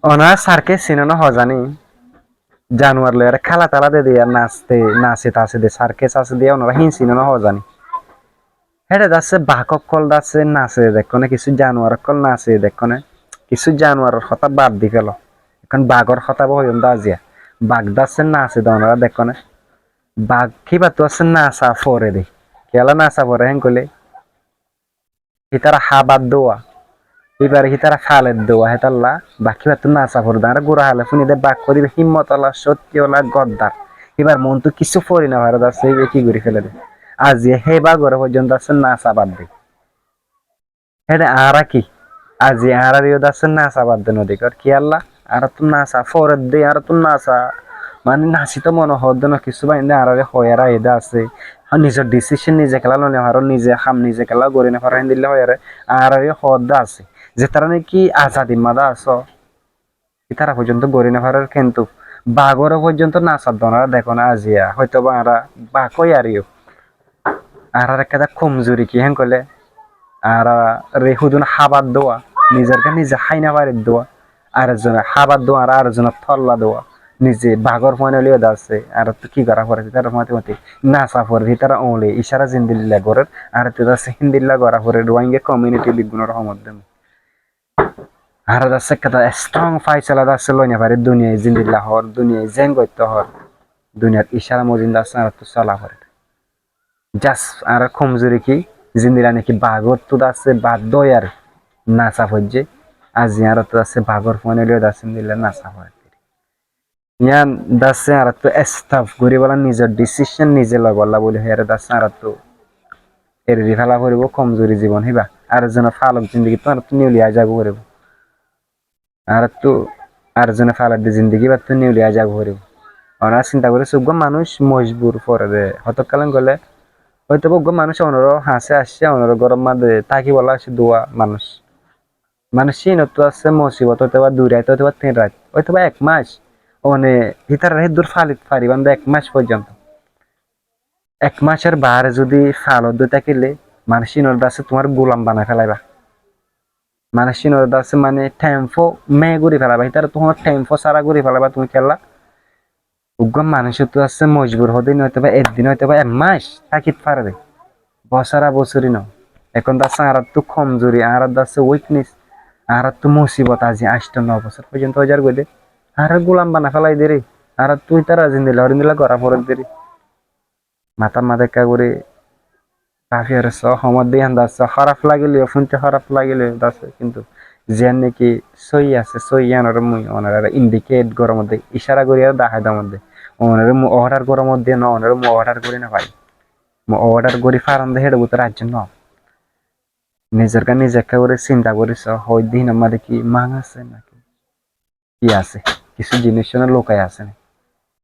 অনা সার্কে cinema হজানি জানুয়ার lawyer খেলা তালা দে দিয়ে নাচে তাছে দে সার্কেস আছে দিয়ে ওনারা হিন সিনেমা হজানি হেডে যাচ্ছে বাঘক কল যাচ্ছে নাচে দেখনে কিছু জানুয়ার কল নাচে দেখনে কিছু জানুয়ারের কথা বাদ দি ফেল এখন বাঘর কথা বহন দাজিয়া বাঘ যাচ্ছে নাচে ওনারা দেখনে বাঘ কিবা তো আছে নাচা ফরে দে কেলা নাচা ফরে হেন কইলে হিতারা হাবাদ দোয়া এবারে হিতারা খালের দোয়া হেতাল্লা বাকি বাত নাচা ফরে দাঁড়া গোড়া হালে শুনি দে বাঘ করি হিম্মত আল্লাহ সত্যি ওলা গদ্দার এবার মন তো কিছু ফরি না ভারত আছে কি করে ফেলে দে আজ হে বা ঘরে পর্যন্ত আছে নাচা বাদ দে হেডে আরা কি আজি আরা রিও দাছে নাচা বাদ দে নদী কর কি আল্লাহ আর তো নাচা ফরে দে আর তো নাচা মানে নাচি তো মনে হদ না কিছু বাইন্দে আরারে হয়ারা এদা আছে নিজের ডিসিশন নিজে খেলা লনে আর নিজে খাম নিজে খেলা গড়ি না ফারাইন দিলে হয়ারে আরারে হদ আছে যে তারা নাকি আজাদি মাদা আছো তারা পর্যন্ত গড়ি না ফারার কিন্তু বাগর পর্যন্ত নাচার দনারা দেখো না আজিয়া হয়তো বা আরা বাকই আরিও আর একটা কমজোরি কি হ্যাঁ কলে আর রেহুদুন হাবাদ দোয়া নিজেরকে নিজে হাইনা বাড়ির দোয়া আরেকজনে হাবাদ দোয়া আর আরেকজনের থল্লা দোয়া নিজে বাঘর ফয়নালিও দাচ্ছে আর তো কি করা পড়ে তার মতে মতে নাচা পড়ে তারা ওলে ইশারা জিন্দিল্লা গরের আর তো দাচ্ছে হিন্দিল্লা গড়া পড়ে রোহিঙ্গা কমিউনিটি লিগুনের সমর্থন আর দাচ্ছে কথা স্ট্রং ফাইসলা দাচ্ছে লইনা পারে দুনিয়ায় জিন্দিল্লা হর দুনিয়ায় জেন করতে হর দুনিয়ার ইশারা মজিন দাচ্ছে আর তো চলা পড়ে জাস আর কমজোরি কি জিন্দিরা নাকি বাঘর তো দাচ্ছে বাধ্য আর নাচা পড়ছে আজি আর তো আছে বাঘর ফয়নালিও দাচ্ছে দিলে নাচা পড়ে ইয়ান দাসে আর তো স্টাফ ঘুরি বলা নিজের ডিসিশন নিজে লগলা বলে হেরে দাসে আর তো এর রিফালা করিব কমজোরি জীবন হিবা আর যেন ফালক জিন্দগি তো আর তো নিউলিয়া যাব করিব আর যেন ফালাক দি জিন্দগি বা তো নিউলিয়া যাব করিব ওরা চিন্তা করে সুগ মানুষ মজবুর পরে দে হতকালেন গলে হয়তো বগ্য মানুষ অনর হাসে আসছে অনর গরম মাদে তাকি বলা আসে দোয়া মানুষ মানুষ চিনত আছে মুসিবত হয়তো বা দুই রাত হয়তো বা 3 রাত হয়তো বা 1 মাস ওনে হিতার দূর ফালিত পারিবান 1 মাস পর্যন্ত 1 মাসের বার যদি ফালত দই থাকিলে মানুষিনর দাসে তোমার গোলাম বানায় ফেলাইবা মানুষিনর দাসে মানে টেম্পো মে ঘুরি ফেলাবা হিতার তোমার টেম্পো সারা ঘুরি ফেলাবা তুমি খেলা উগ্র মানুষ তো আছে মজবুর হদিন হয়তো বা একদিন হয়তো বা 1 মাস থাকিত পারবে বছরা বছরই ন এখন দাসে আর তো কমজোরি আর দাসে উইকনেস আর তো মুসিবত আজি 8-9 বছর পর্যন্ত হাজার গদে আর গোলাম বানা ফেলাই দে রে আর তুই তারা জিন্দিলা হরিন্দিলা করা পড়ে দে রে মাথা মাথা করে কাফিয়ার সহমত দিয়ে দাস খারাপ লাগিলে শুনতে খারাপ লাগিলে দাস কিন্তু যেন নাকি সই আছে সই আনার মুই ওনারা ইন্ডিকেট গরম মধ্যে ইশারা করি আর দেখাই দাম মধ্যে ওনারে মু অর্ডার গরম মধ্যে না ওনারে মু অর্ডার করি না ভাই মু অর্ডার করি ফারাম দে হেড বুতর রাজ্য ন নিজের কা নিজে করে চিন্তা করিস হয় দিন আমাদের কি মাং আছে নাকি কি আছে কিছু জিনিস লোকাই আছে